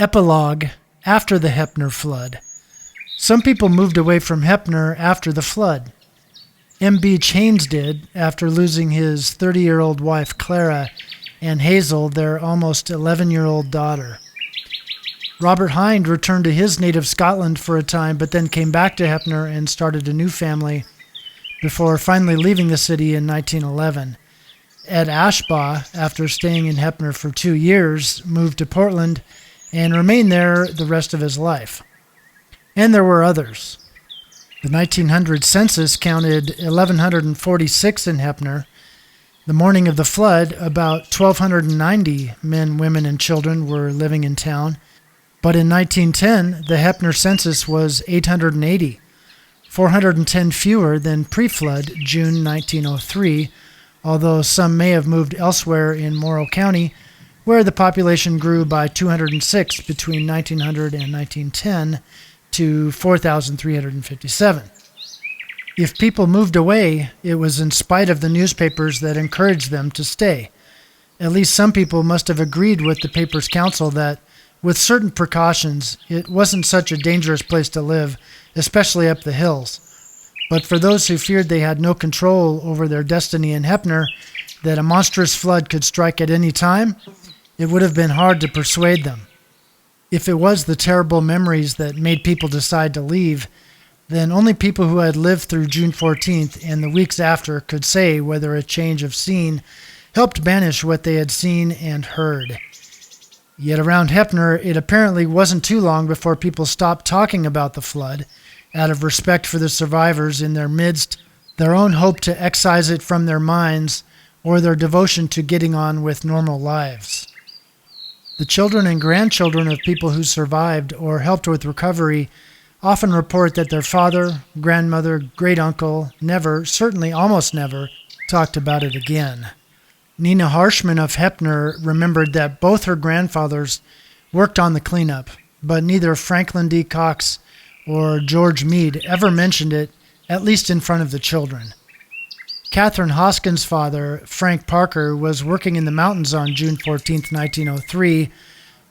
Epilogue after the Heppner Flood. Some people moved away from Heppner after the flood. M.B. Chains did after losing his 30-year-old wife Clara and Hazel, their almost 11-year-old daughter. Robert Hind returned to his native Scotland for a time, but then came back to Heppner and started a new family before finally leaving the city in 1911. Ed Ashbaugh, after staying in Heppner for 2 years, moved to Portland and remained there the rest of his life. And there were others. The 1900 census counted 1,146 in Heppner. The morning of the flood, about 1,290 men, women, and children were living in town. But in 1910, the Heppner census was 880, 410 fewer than pre-flood June 1903, although some may have moved elsewhere in Morrow County, where the population grew by 206 between 1900 and 1910 to 4,357. If people moved away, it was in spite of the newspapers that encouraged them to stay. At least some people must have agreed with the paper's counsel that, with certain precautions, it wasn't such a dangerous place to live, especially up the hills. But for those who feared they had no control over their destiny in Heppner, that a monstrous flood could strike at any time, it would have been hard to persuade them. If it was the terrible memories that made people decide to leave, then only people who had lived through June 14th and the weeks after could say whether a change of scene helped banish what they had seen and heard. Yet around Heppner, it apparently wasn't too long before people stopped talking about the flood, out of respect for the survivors in their midst, their own hope to excise it from their minds, or their devotion to getting on with normal lives. The children and grandchildren of people who survived or helped with recovery often report that their father, grandmother, great-uncle never, certainly almost never, talked about it again. Nina Harshman of Heppner remembered that both her grandfathers worked on the cleanup, but neither Franklin D. Cox or George Meade ever mentioned it, at least in front of the children. Catherine Hoskins' father, Frank Parker, was working in the mountains on June 14, 1903,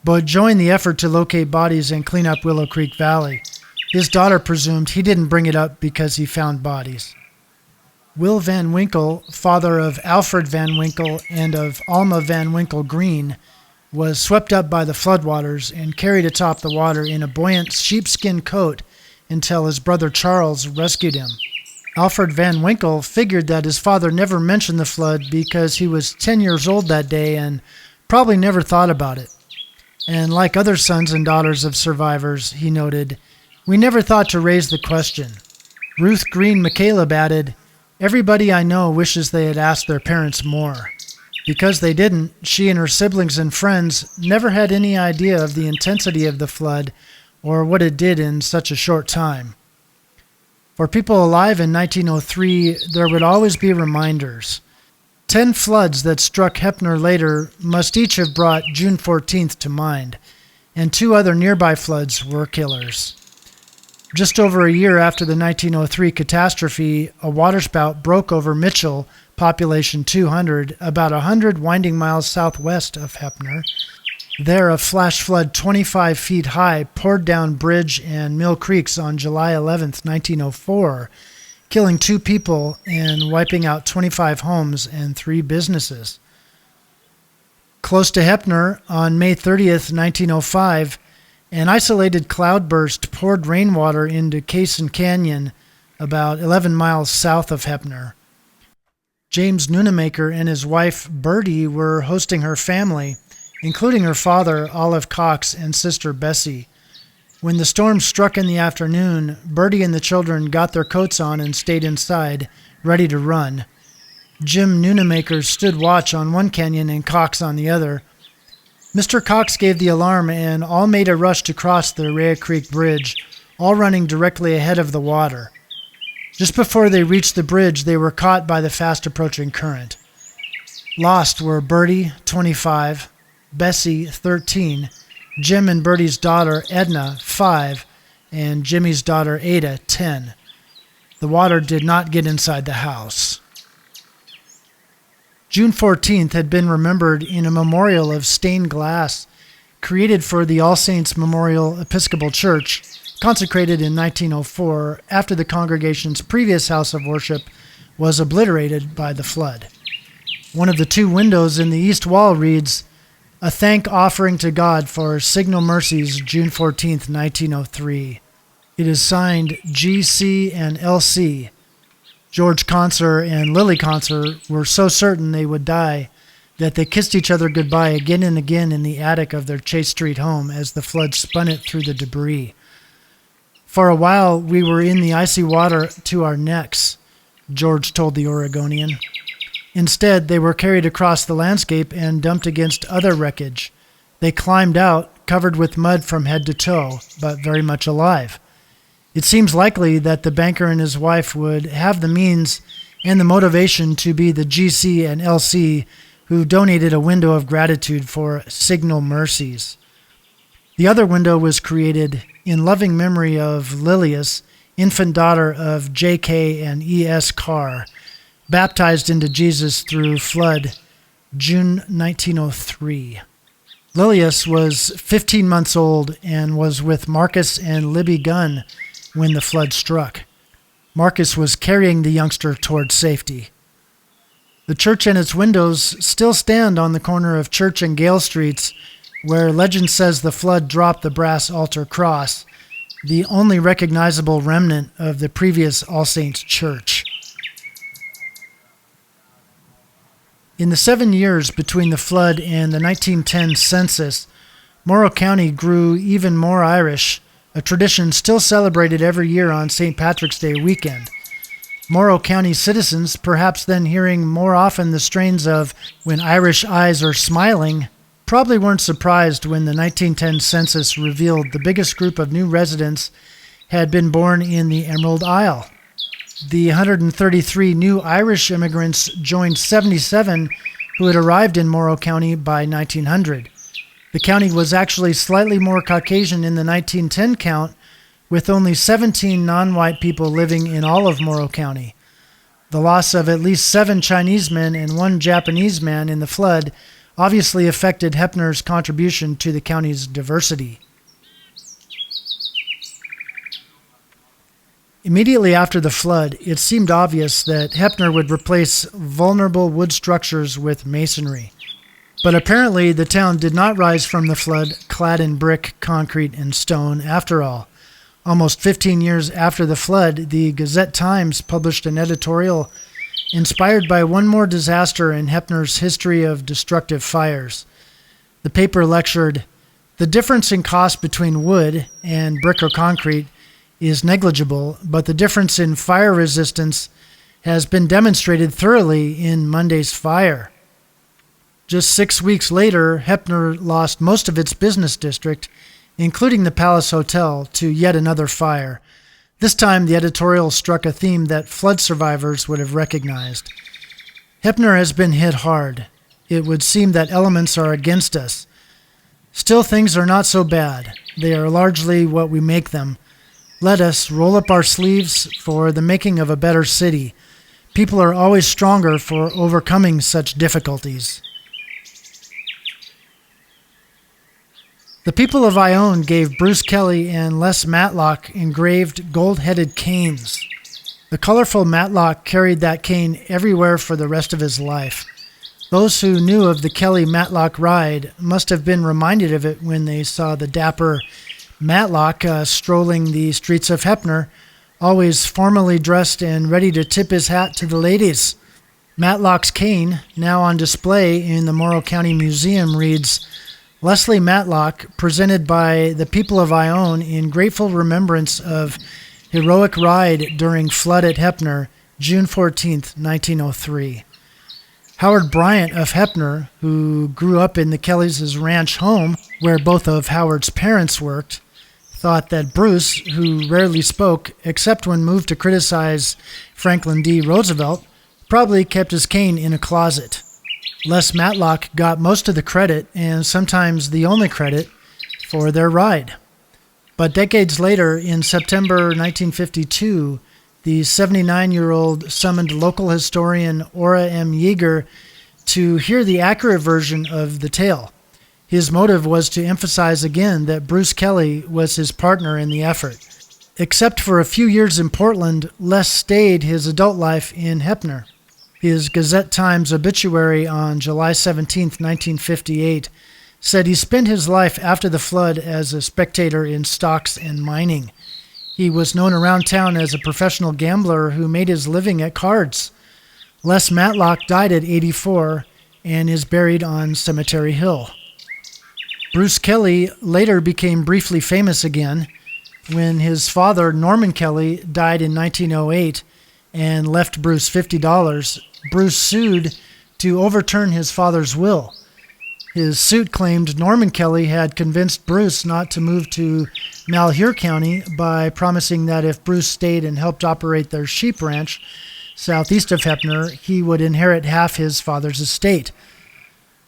but joined the effort to locate bodies and clean up Willow Creek Valley. His daughter presumed he didn't bring it up because he found bodies. Will Van Winkle, father of Alfred Van Winkle and of Alma Van Winkle Green, was swept up by the floodwaters and carried atop the water in a buoyant sheepskin coat until his brother Charles rescued him. Alfred Van Winkle figured that his father never mentioned the flood because he was 10 years old that day and probably never thought about it. And like other sons and daughters of survivors, he noted, "We never thought to raise the question." Ruth Green McCaleb added, "Everybody I know wishes they had asked their parents more." Because they didn't, she and her siblings and friends never had any idea of the intensity of the flood or what it did in such a short time. For people alive in 1903, there would always be reminders. 10 floods that struck Heppner later must each have brought June 14th to mind, and 2 other nearby floods were killers. Just over a year after the 1903 catastrophe, a waterspout broke over Mitchell, population 200, about 100 winding miles southwest of Heppner. There, a flash flood 25 feet high poured down Bridge and Mill Creeks on July 11, 1904, killing 2 people and wiping out 25 homes and 3 businesses. Close to Heppner, on May 30, 1905, an isolated cloudburst poured rainwater into Cason Canyon, about 11 miles south of Heppner. James Noonemaker and his wife, Birdie, were hosting her family, including her father, Olive Cox, and sister Bessie. When the storm struck in the afternoon, Birdie and the children got their coats on and stayed inside, ready to run. Jim Noonemaker stood watch on one canyon and Cox on the other. Mr. Cox gave the alarm and all made a rush to cross the Rhea Creek Bridge, all running directly ahead of the water. Just before they reached the bridge, they were caught by the fast-approaching current. Lost were Birdie, 25, Bessie, 13, Jim and Birdie's daughter, Edna, 5, and Jimmy's daughter, Ada, 10. The water did not get inside the house. June 14th had been remembered in a memorial of stained glass created for the All Saints Memorial Episcopal Church, consecrated in 1904 after the congregation's previous house of worship was obliterated by the flood. One of the two windows in the east wall reads, "A thank offering to God for signal mercies, June 14th, 1903. It is signed G.C. and L.C. George Conser and Lily Conser were so certain they would die that they kissed each other goodbye again and again in the attic of their Chase Street home as the flood spun it through the debris. For a while, we were in the icy water to our necks," George told the Oregonian. Instead, they were carried across the landscape and dumped against other wreckage. They climbed out, covered with mud from head to toe, but very much alive. It seems likely that the banker and his wife would have the means and the motivation to be the GC and LC who donated a window of gratitude for signal mercies. The other window was created in loving memory of Lilius, infant daughter of J.K. and E.S. Carr, baptized into Jesus through flood, June 1903. Lilius was 15 months old and was with Marcus and Libby Gunn when the flood struck. Marcus was carrying the youngster toward safety. The church and its windows still stand on the corner of Church and Gale Streets, where legend says the flood dropped the brass altar cross, the only recognizable remnant of the previous All Saints Church. In the 7 years between the flood and the 1910 census, Morrow County grew even more Irish, a tradition still celebrated every year on St. Patrick's Day weekend. Morrow County citizens, perhaps then hearing more often the strains of "When Irish Eyes Are Smiling," probably weren't surprised when the 1910 census revealed the biggest group of new residents had been born in the Emerald Isle. The 133 new Irish immigrants joined 77 who had arrived in Morrow County by 1900. The county was actually slightly more Caucasian in the 1910 count, with only 17 non-white people living in all of Morrow County. The loss of at least 7 Chinese men and 1 Japanese man in the flood obviously affected Heppner's contribution to the county's diversity. Immediately after the flood, it seemed obvious that Heppner would replace vulnerable wood structures with masonry. But apparently the town did not rise from the flood clad in brick, concrete, and stone after all. Almost 15 years after the flood, the Gazette-Times published an editorial inspired by one more disaster in Heppner's history of destructive fires. The paper lectured, "The difference in cost between wood and brick or concrete is negligible, but the difference in fire resistance has been demonstrated thoroughly in Monday's fire." Just 6 weeks later, Heppner lost most of its business district, including the Palace Hotel, to yet another fire. This time, the editorial struck a theme that flood survivors would have recognized. Heppner has been hit hard. It would seem that elements are against us. Still, things are not so bad. They are largely what we make them. Let us roll up our sleeves for the making of a better city. People are always stronger for overcoming such difficulties. The people of Ione gave Bruce Kelly and Les Matlock engraved gold-headed canes. The colorful Matlock carried that cane everywhere for the rest of his life. Those who knew of the Kelly-Matlock ride must have been reminded of it when they saw the dapper Matlock strolling the streets of Heppner, always formally dressed and ready to tip his hat to the ladies. Matlock's cane, now on display in the Morrow County Museum, reads, "Leslie Matlock, presented by the people of Ione in grateful remembrance of heroic ride during flood at Heppner, June 14th, 1903. Howard Bryant of Heppner, who grew up in the Kellys' ranch home, where both of Howard's parents worked, thought that Bruce, who rarely spoke except when moved to criticize Franklin D. Roosevelt, probably kept his cane in a closet. Les Matlock got most of the credit, and sometimes the only credit, for their ride. But decades later, in September 1952, the 79-year-old summoned local historian Ora M. Yeager to hear the accurate version of the tale. His motive was to emphasize again that Bruce Kelly was his partner in the effort. Except for a few years in Portland, Les stayed his adult life in Heppner. His Gazette-Times obituary on July 17, 1958, said he spent his life after the flood as a spectator in stocks and mining. He was known around town as a professional gambler who made his living at cards. Les Matlock died at 84 and is buried on Cemetery Hill. Bruce Kelly later became briefly famous again when his father, Norman Kelly, died in 1908 and left Bruce $50. Bruce sued to overturn his father's will. His suit claimed Norman Kelly had convinced Bruce not to move to Malheur County by promising that if Bruce stayed and helped operate their sheep ranch southeast of Heppner, he would inherit half his father's estate.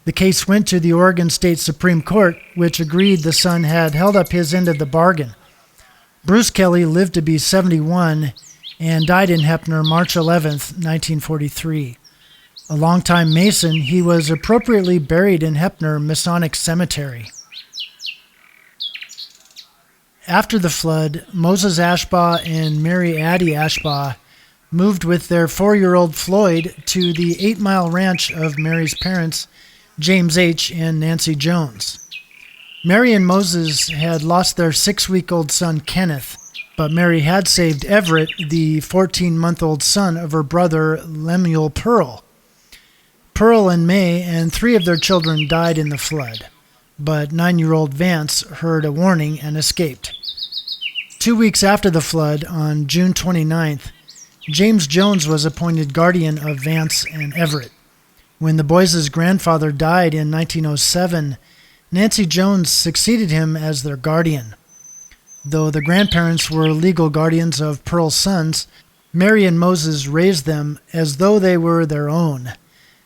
The case went to the Oregon State Supreme Court, which agreed the son had held up his end of the bargain. Bruce Kelly lived to be 71 and died in Heppner March 11, 1943. A longtime Mason, he was appropriately buried in Heppner Masonic Cemetery. After the flood, Moses Ashbaugh and Mary Addie Ashbaugh moved with their 4-year-old Floyd to the 8-mile ranch of Mary's parents, James H. and Nancy Jones. Mary and Moses had lost their 6-week-old son, Kenneth, but Mary had saved Everett, the 14-month-old son of her brother, Lemuel Pearl. Pearl and May and 3 of their children died in the flood, but 9-year-old Vance heard a warning and escaped. 2 weeks after the flood, on June 29th, James Jones was appointed guardian of Vance and Everett. When the boys' grandfather died in 1907, Nancy Jones succeeded him as their guardian. Though the grandparents were legal guardians of Pearl's sons, Mary and Moses raised them as though they were their own.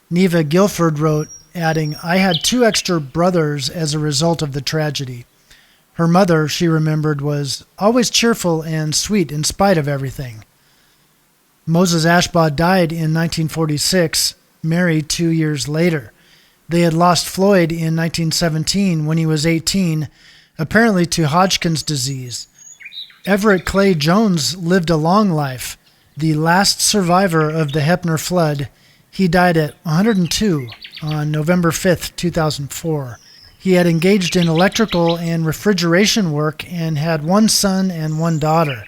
Neva Guilford wrote, adding, "I had 2 extra brothers as a result of the tragedy." Her mother, she remembered, was always cheerful and sweet in spite of everything. Moses Ashbaugh died in 1946, Mary 2 years later. They had lost Floyd in 1917 when he was 18, apparently to Hodgkin's disease. Everett Clay Jones lived a long life, the last survivor of the Heppner Flood. He died at 102 on November 5, 2004. He had engaged in electrical and refrigeration work and had 1 son and 1 daughter.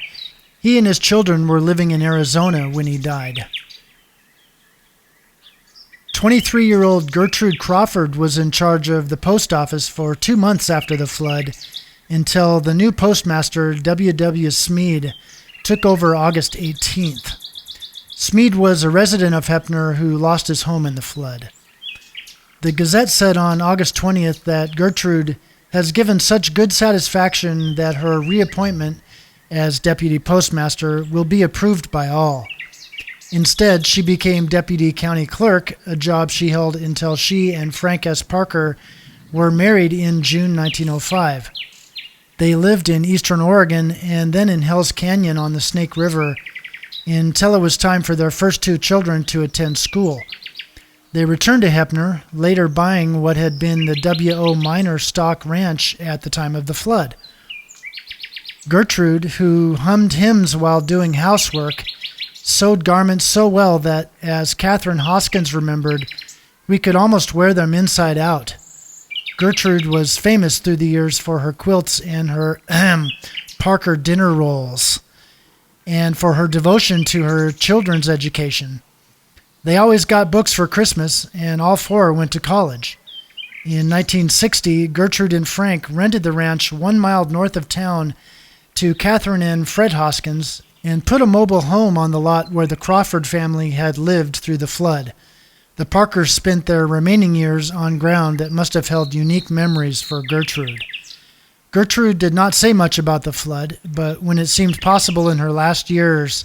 He and his children were living in Arizona when he died. 23-year-old Gertrude Crawford was in charge of the post office for 2 months after the flood, until the new postmaster, W.W. Smead, took over August 18th. Smead was a resident of Heppner who lost his home in the flood. The Gazette said on August 20th that Gertrude has given such good satisfaction that her reappointment as deputy postmaster will be approved by all. Instead, she became deputy county clerk, a job she held until she and Frank S. Parker were married in June 1905. They lived in eastern Oregon and then in Hell's Canyon on the Snake River until it was time for their first 2 children to attend school. They returned to Heppner, later buying what had been the W.O. Minor stock ranch at the time of the flood. Gertrude, who hummed hymns while doing housework, sewed garments so well that, as Catherine Hoskins remembered, we could almost wear them inside out. Gertrude was famous through the years for her quilts and her Parker dinner rolls, and for her devotion to her children's education. They always got books for Christmas, and all 4 went to college. In 1960, Gertrude and Frank rented the ranch 1 mile north of town to Catherine and Fred Hoskins and put a mobile home on the lot where the Crawford family had lived through the flood. The Parkers spent their remaining years on ground that must have held unique memories for Gertrude. Gertrude did not say much about the flood, but when it seemed possible in her last years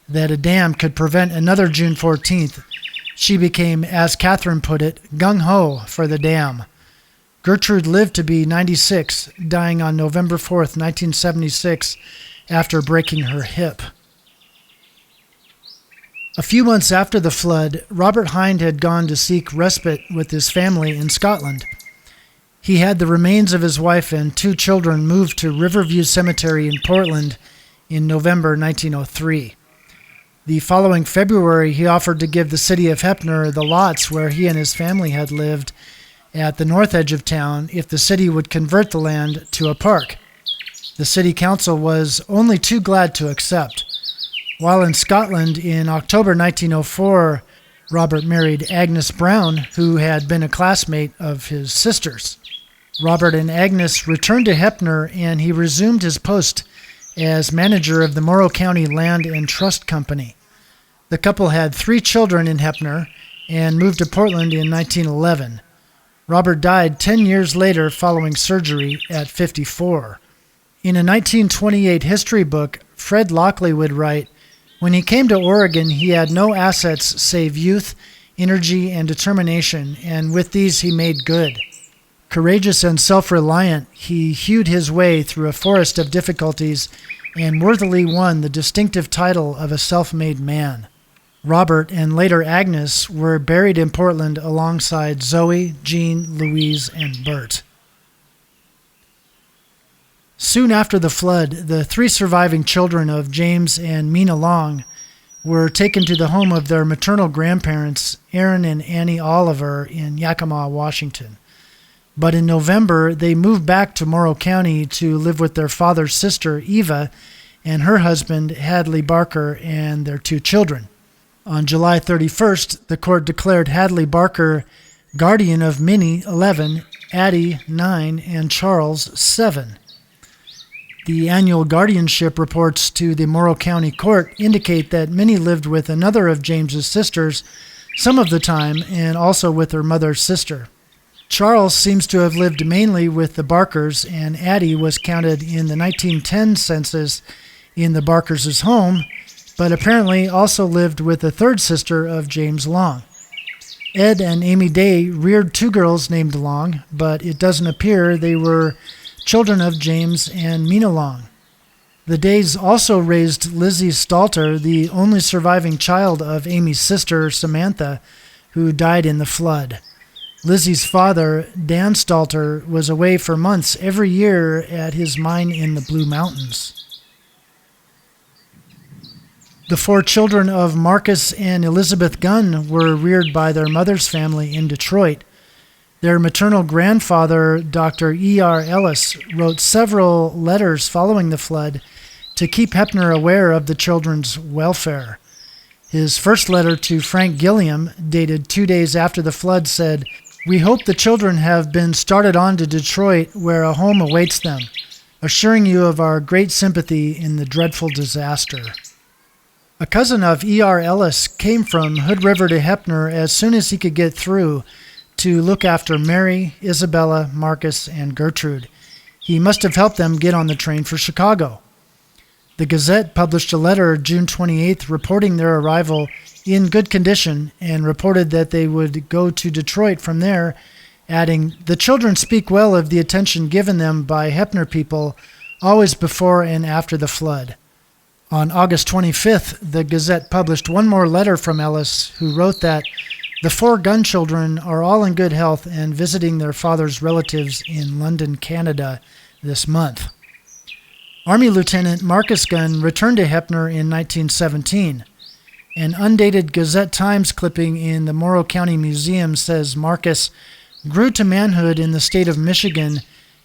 that a dam could prevent another June 14th, she became, as Catherine put it, gung-ho for the dam. Gertrude lived to be 96, dying on November 4th, 1976, after breaking her hip. A few months after the flood, Robert Hind had gone to seek respite with his family in Scotland. He had the remains of his wife and 2 children moved to Riverview Cemetery in Portland in November 1903. The following February, he offered to give the city of Heppner the lots where he and his family had lived at the north edge of town if the city would convert the land to a park. The city council was only too glad to accept. While in Scotland in October 1904, Robert married Agnes Brown, who had been a classmate of his sister's. Robert and Agnes returned to Heppner, and he resumed his post as manager of the Morrow County Land and Trust Company. The couple had 3 children in Heppner and moved to Portland in 1911. Robert died 10 years later following surgery at 54. In a 1928 history book, Fred Lockley would write, "When he came to Oregon, he had no assets save youth, energy, and determination, and with these he made good. Courageous and self-reliant, he hewed his way through a forest of difficulties and worthily won the distinctive title of a self-made man." Robert and later Agnes were buried in Portland alongside Zoe, Jean, Louise, and Bert. Soon after the flood, the 3 surviving children of James and Mina Long were taken to the home of their maternal grandparents, Aaron and Annie Oliver, in Yakima, Washington. But in November, they moved back to Morrow County to live with their father's sister, Eva, and her husband, Hadley Barker, and their 2 children. On July 31st, the court declared Hadley Barker guardian of Minnie, 11, Addie, 9, and Charles, 7. The annual guardianship reports to the Morrow County Court indicate that Minnie lived with another of James's sisters some of the time and also with her mother's sister. Charles seems to have lived mainly with the Barkers, and Addie was counted in the 1910 census in the Barkers' home, but apparently also lived with a 3rd sister of James Long. Ed and Amy Day reared 2 girls named Long, but it doesn't appear they were children of James and Mina Long. The Days also raised Lizzie Stalter, the only surviving child of Amy's sister, Samantha, who died in the flood. Lizzie's father, Dan Stalter, was away for months every year at his mine in the Blue Mountains. The 4 children of Marcus and Elizabeth Gunn were reared by their mother's family in Detroit. Their maternal grandfather, Dr. E.R. Ellis, wrote several letters following the flood to keep Heppner aware of the children's welfare. His first letter to Frank Gilliam, dated 2 days after the flood, said, "We hope the children have been started on to Detroit, where a home awaits them, assuring you of our great sympathy in the dreadful disaster." A cousin of E.R. Ellis came from Hood River to Heppner as soon as he could get through to look after Mary, Isabella, Marcus, and Gertrude. He must have helped them get on the train for Chicago. The Gazette published a letter June 28th reporting their arrival in good condition and reported that they would go to Detroit from there, adding, "The children speak well of the attention given them by Heppner people always before and after the flood." On August 25th, the Gazette published one more letter from Ellis, who wrote that the 4 Gunn children are all in good health and visiting their father's relatives in London, Canada this month. Army Lieutenant Marcus Gunn returned to Heppner in 1917. An undated Gazette-Times clipping in the Morrow County Museum says Marcus grew to manhood in the state of Michigan,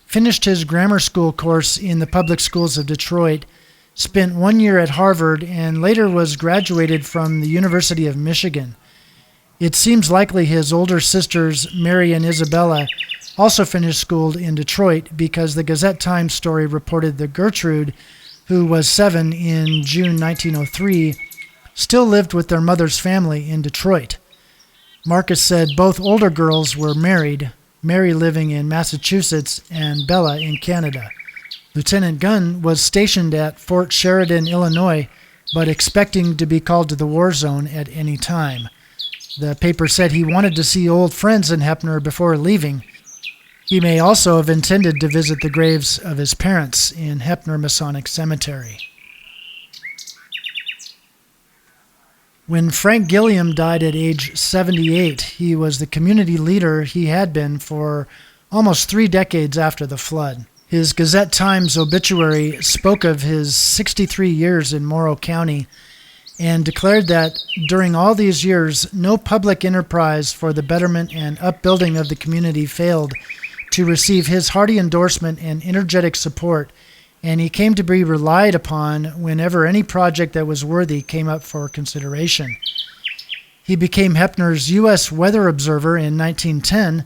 finished his grammar school course in the public schools of Detroit, spent 1 year at Harvard, and later was graduated from the University of Michigan. It seems likely his older sisters, Mary and Isabella, also finished school in Detroit because the Gazette-Times story reported that Gertrude, who was 7 in June 1903, still lived with their mother's family in Detroit. Marcus said both older girls were married, Mary living in Massachusetts and Bella in Canada. Lieutenant Gunn was stationed at Fort Sheridan, Illinois, but expecting to be called to the war zone at any time. The paper said he wanted to see old friends in Heppner before leaving. He may also have intended to visit the graves of his parents in Heppner Masonic Cemetery. When Frank Gilliam died at age 78, he was the community leader he had been for almost 3 decades after the flood. His Gazette-Times obituary spoke of his 63 years in Morrow County and declared that during all these years, no public enterprise for the betterment and upbuilding of the community failed to receive his hearty endorsement and energetic support, and he came to be relied upon whenever any project that was worthy came up for consideration. He became Heppner's U.S. weather observer in 1910,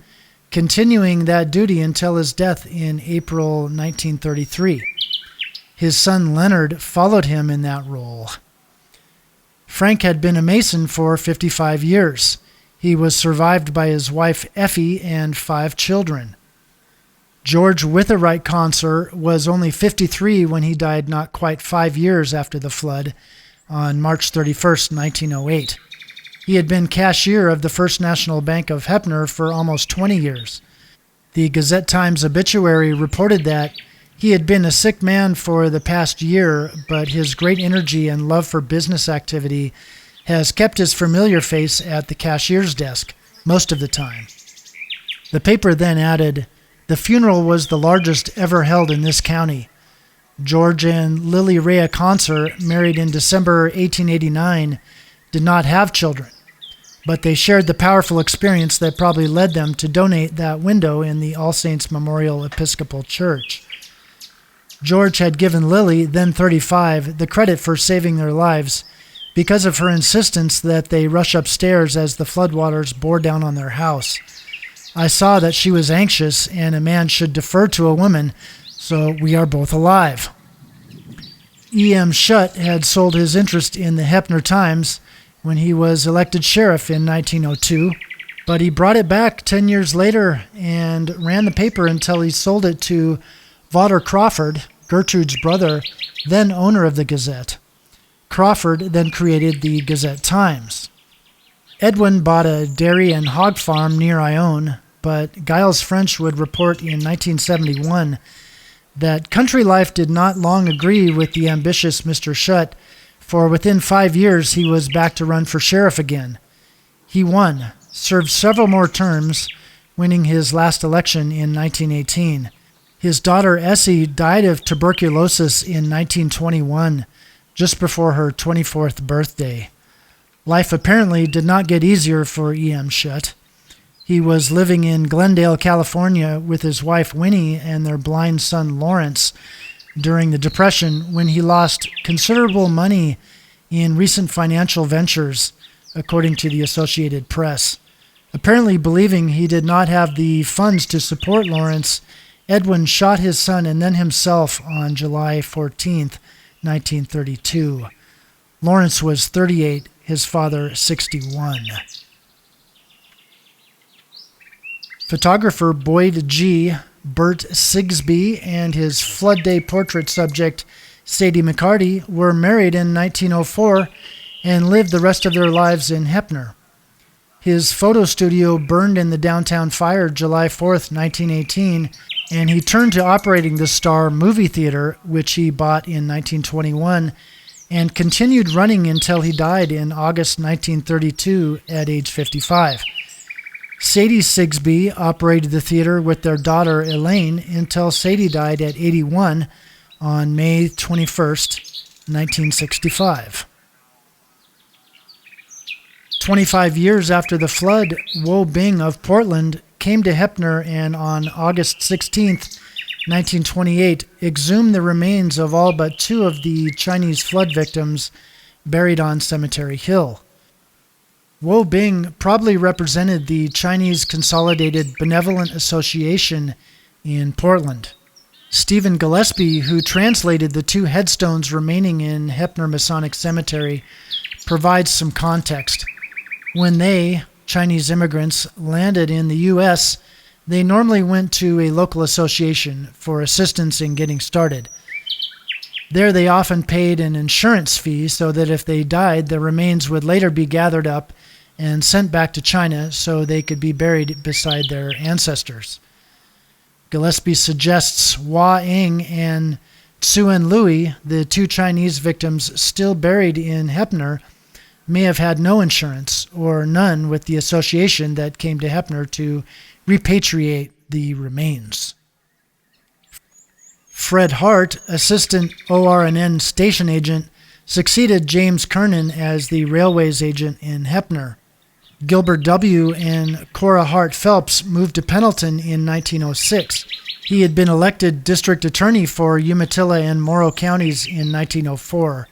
continuing that duty until his death in April 1933. His son Leonard followed him in that role. Frank had been a Mason for 55 years. He was survived by his wife Effie and 5 children. George Witherite Conser was only 53 when he died not quite 5 years after the flood on March 31st, 1908. He had been cashier of the First National Bank of Heppner for almost 20 years. The Gazette-Times obituary reported that he had been a sick man for the past year, but his great energy and love for business activity has kept his familiar face at the cashier's desk most of the time. The paper then added, "The funeral was the largest ever held in this county. George and Lily Rhea Conser, married in December 1889, did not have children, but they shared the powerful experience that probably led them to donate that window in the All Saints Memorial Episcopal Church. George had given Lily, then 35, the credit for saving their lives because of her insistence that they rush upstairs as the floodwaters bore down on their house. I saw that she was anxious and a man should defer to a woman, so we are both alive." E.M. Shutt had sold his interest in the Heppner Times when he was elected sheriff in 1902, but he brought it back 10 years later and ran the paper until he sold it to Vodder Crawford, Gertrude's brother, then owner of the Gazette. Crawford then created the Gazette-Times. Edwin bought a dairy and hog farm near Ione, but Giles French would report in 1971 that country life did not long agree with the ambitious Mr. Shutt, for within 5 years he was back to run for sheriff again. He won, served several more terms, winning his last election in 1918. His daughter Essie died of tuberculosis in 1921, just before her 24th birthday. Life apparently did not get easier for E.M. Shutt. He was living in Glendale, California with his wife Winnie and their blind son Lawrence during the Depression when he lost considerable money in recent financial ventures, according to the Associated Press. Apparently believing he did not have the funds to support Lawrence, Edwin shot his son and then himself on July 14, 1932. Lawrence was 38, his father 61. Photographer Boyd G. Bert Sigsbee and his Flood Day portrait subject Sadie McCarty were married in 1904 and lived the rest of their lives in Heppner. His photo studio burned in the downtown fire July 4th, 1918, and he turned to operating the Star movie theater, which he bought in 1921, and continued running until he died in August 1932 at age 55. Sadie Sigsbee operated the theater with their daughter Elaine until Sadie died at 81 on May 21st, 1965. 25 years after the flood, Wo Bing of Portland came to Heppner and on August 16, 1928, exhumed the remains of all but 2 of the Chinese flood victims buried on Cemetery Hill. Wo Bing probably represented the Chinese Consolidated Benevolent Association in Portland. Stephen Gillespie, who translated the 2 headstones remaining in Heppner Masonic Cemetery, provides some context. When they, Chinese immigrants, landed in the U.S., they normally went to a local association for assistance in getting started. There they often paid an insurance fee so that if they died, their remains would later be gathered up and sent back to China so they could be buried beside their ancestors. Gillespie suggests Hua Ing and Tsuen Louis, the 2 Chinese victims still buried in Heppner, may have had no insurance or none with the association that came to Heppner to repatriate the remains. Fred Hart, assistant OR&N station agent, succeeded James Kernan as the railways agent in Heppner. Gilbert W. and Cora Hart Phelps moved to Pendleton in 1906. He had been elected district attorney for Umatilla and Morrow counties in 1904.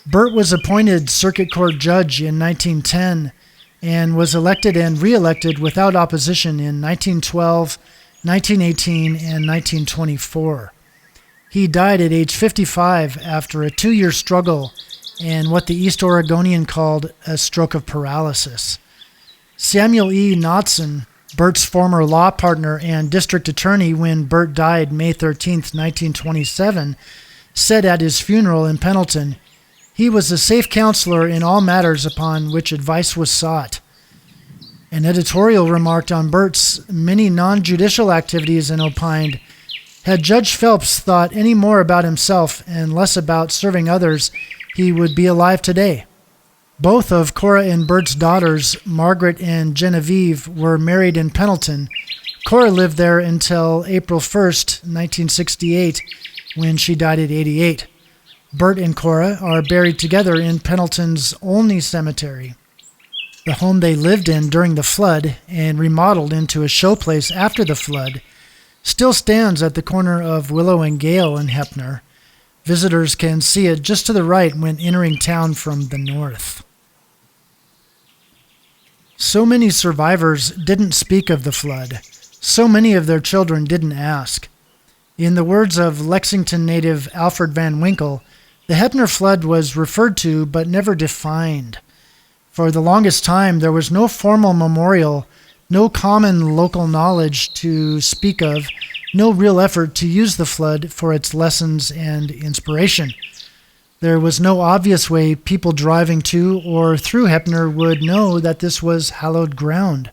Burt was appointed circuit court judge in 1910 and was elected and re-elected without opposition in 1912, 1918, and 1924. He died at age 55 after a 2-year struggle and what the East Oregonian called a stroke of paralysis. Samuel E. Knotson, Burt's former law partner and district attorney when Burt died May 13, 1927, said at his funeral in Pendleton, "He was a safe counselor in all matters upon which advice was sought." An editorial remarked on Burt's many non-judicial activities and opined, "Had Judge Phelps thought any more about himself and less about serving others, he would be alive today." Both of Cora and Burt's daughters, Margaret and Genevieve, were married in Pendleton. Cora lived there until April 1st, 1968, when she died at 88. Burt and Cora are buried together in Pendleton's Olney Cemetery. The home they lived in during the flood and remodeled into a showplace after the flood still stands at the corner of Willow and Gale in Heppner. Visitors can see it just to the right when entering town from the north. So many survivors didn't speak of the flood. So many of their children didn't ask. In the words of Lexington native Alfred Van Winkle, the Heppner flood was referred to but never defined. For the longest time, there was no formal memorial, no common local knowledge to speak of, no real effort to use the flood for its lessons and inspiration. There was no obvious way people driving to or through Heppner would know that this was hallowed ground.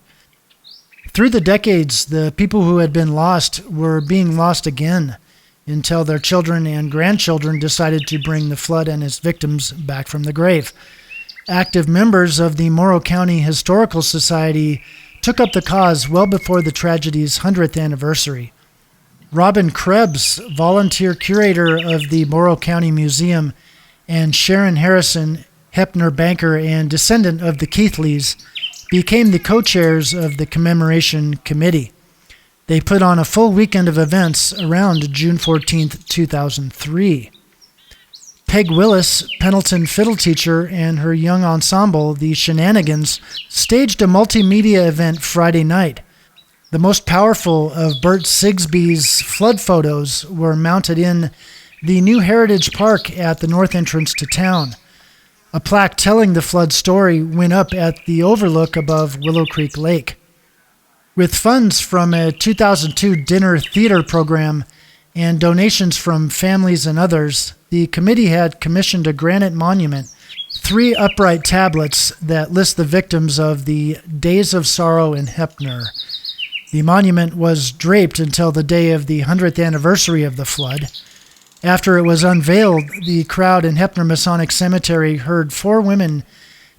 Through the decades, the people who had been lost were being lost again, until their children and grandchildren decided to bring the flood and its victims back from the grave. Active members of the Morrow County Historical Society took up the cause well before the tragedy's 100th anniversary. Robin Krebs, volunteer curator of the Morrow County Museum, and Sharon Harrison, Heppner banker and descendant of the Keithleys, became the co-chairs of the commemoration committee. They put on a full weekend of events around June 14, 2003. Peg Willis, Pendleton fiddle teacher, and her young ensemble, the Shenanigans, staged a multimedia event Friday night. The most powerful of Burt Sigsbee's flood photos were mounted in the new Heritage Park at the north entrance to town. A plaque telling the flood story went up at the overlook above Willow Creek Lake. With funds from a 2002 dinner theater program and donations from families and others, the committee had commissioned a granite monument, 3 upright tablets that list the victims of the Days of Sorrow in Heppner. The monument was draped until the day of the 100th anniversary of the flood. After it was unveiled, the crowd in Heppner Masonic Cemetery heard 4 women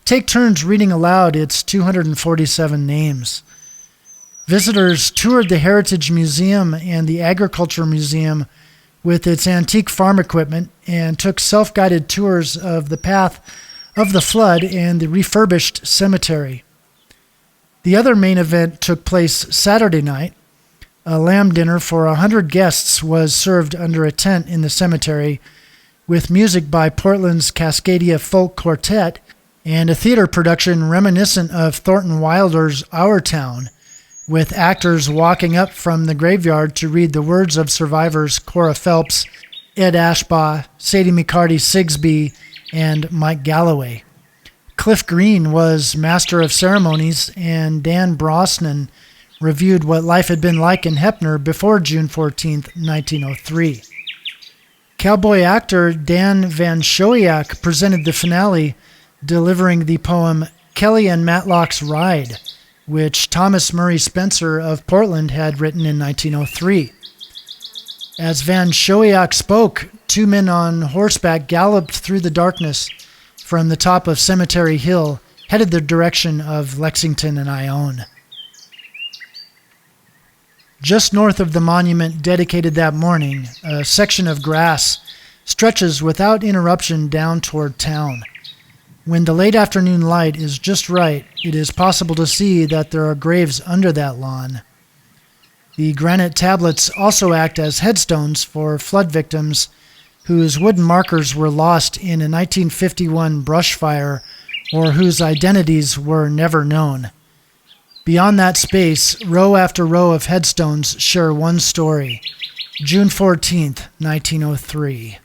take turns reading aloud its 247 names. Visitors toured the Heritage Museum and the Agriculture Museum with its antique farm equipment and took self-guided tours of the path of the flood and the refurbished cemetery. The other main event took place Saturday night. A lamb dinner for 100 guests was served under a tent in the cemetery, with music by Portland's Cascadia Folk Quartet and a theater production reminiscent of Thornton Wilder's Our Town, with actors walking up from the graveyard to read the words of survivors Cora Phelps, Ed Ashbaugh, Sadie McCarty Sigsbee, and Mike Galloway. Cliff Green was master of ceremonies, and Dan Brosnan reviewed what life had been like in Heppner before June 14, 1903. Cowboy actor Dan Van Shoyak presented the finale, delivering the poem Kelly and Matlock's Ride, which Thomas Murray Spencer of Portland had written in 1903. As Van Shoyak spoke, 2 men on horseback galloped through the darkness from the top of Cemetery Hill, headed the direction of Lexington and Ione. Just north of the monument dedicated that morning, a section of grass stretches without interruption down toward town. When the late afternoon light is just right, it is possible to see that there are graves under that lawn. The granite tablets also act as headstones for flood victims whose wooden markers were lost in a 1951 brush fire or whose identities were never known. Beyond that space, row after row of headstones share one story: June 14th, 1903.